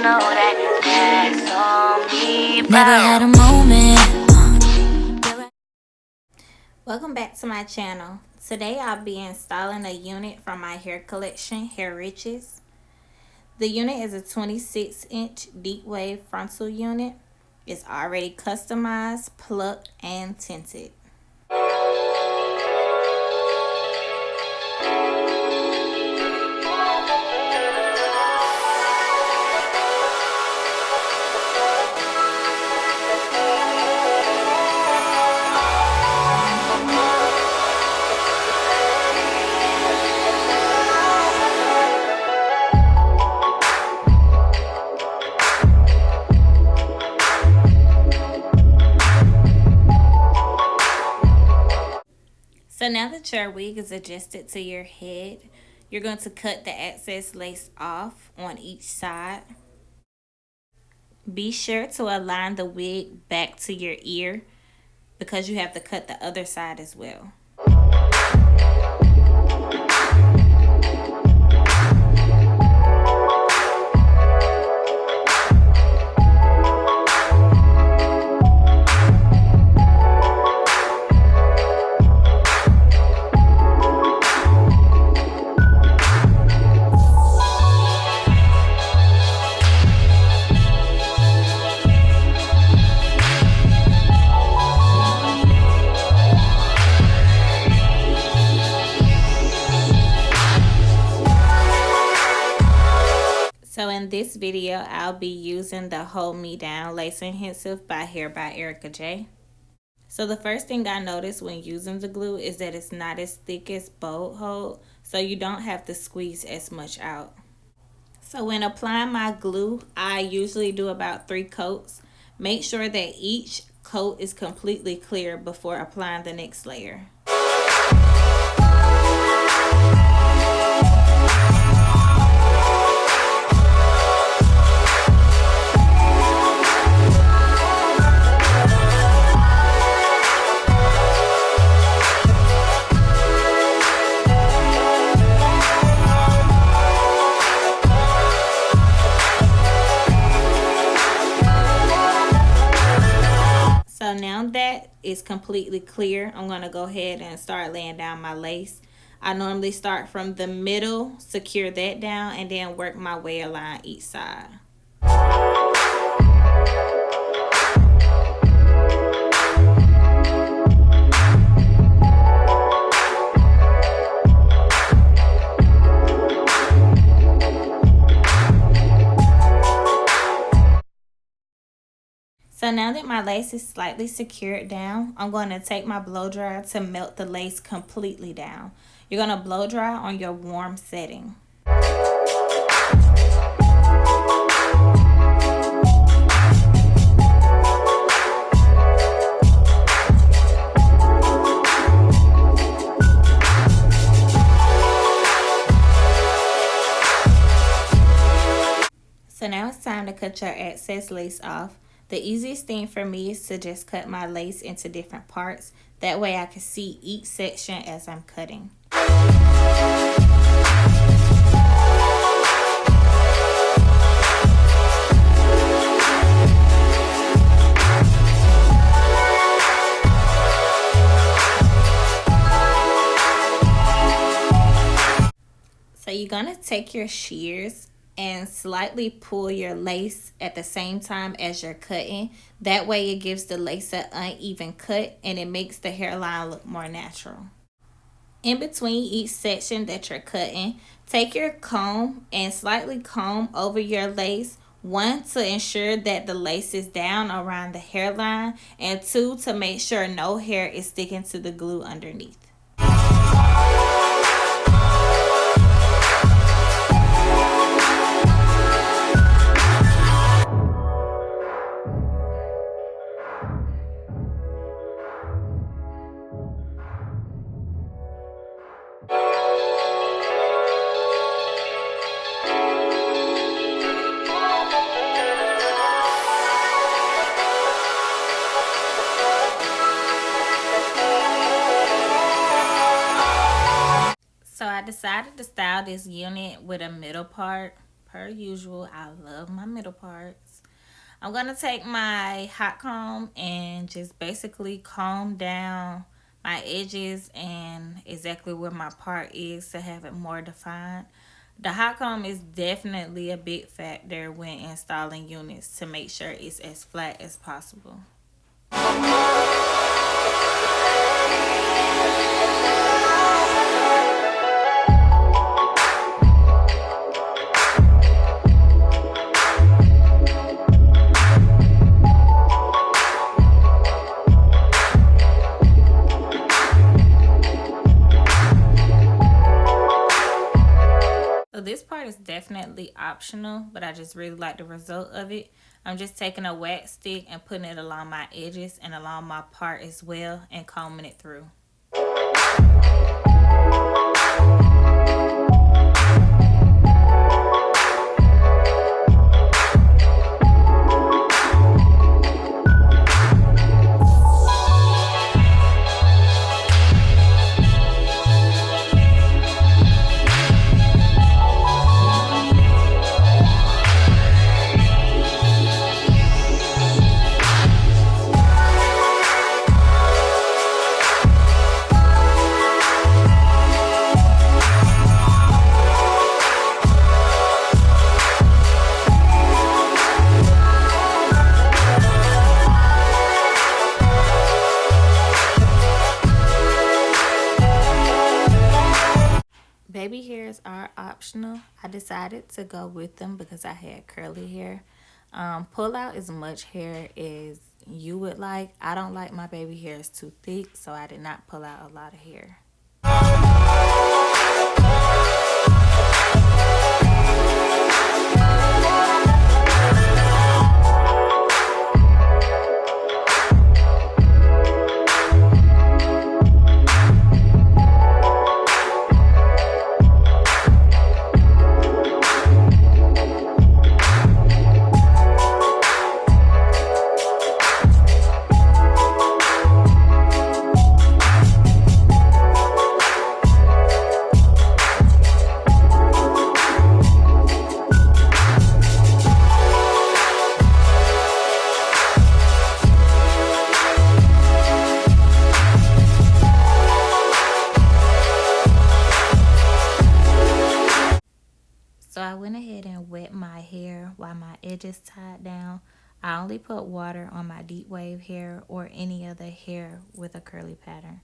know that that's on me. Never had a moment. Welcome back to my channel. Today I'll be installing a unit from my hair collection, HairbyErickaJ. The unit is a 26-inch deep wave frontal unit. It's already customized, plucked, and tinted. So now that your wig is adjusted to your head, you're going to cut the excess lace off on each side. Be sure to align the wig back to your ear because you have to cut the other side as well. So in this video, I'll be using the Hold Me Down Lace Adhesive by HairbyErickaJ. So the first thing I noticed when using the glue is that it's not as thick as Bold Hold, so you don't have to squeeze as much out. So when applying my glue, I usually do about 3 coats. Make sure that each coat is completely clear before applying the next layer. So now that it's completely clear, I'm going to go ahead and start laying down my lace. I normally start from the middle, secure that down, and then work my way along each side. So now that my lace is slightly secured down, I'm going to take my blow dryer to melt the lace completely down. You're going to blow dry on your warm setting. So now it's time to cut your excess lace off. The easiest thing for me is to just cut my lace into different parts. That way I can see each section as I'm cutting. So you're going to take your shears and slightly pull your lace at the same time as you're cutting. That way it gives the lace an uneven cut and it makes the hairline look more natural. In between each section that you're cutting, take your comb and slightly comb over your lace. 1, to ensure that the lace is down around the hairline, and 2, to make sure no hair is sticking to the glue underneath. So I decided to style this unit with a middle part. per usual, I love my middle parts. I'm going to take my hot comb and just basically comb down my edges and exactly where my part is to have it more defined. The hot comb is definitely a big factor when installing units to make sure it's as flat as possible. So this part is definitely optional, but I just really like the result of it. I'm just taking a wax stick and putting it along my edges and along my part as well and combing it through. Baby hairs are optional. I decided to go with them because I had curly hair. Pull out as much hair as you would like. I don't like my baby hairs too thick, so I did not pull out a lot of hair. So I went ahead and wet my hair while my edges tied down. I only put water on my deep wave hair or any other hair with a curly pattern.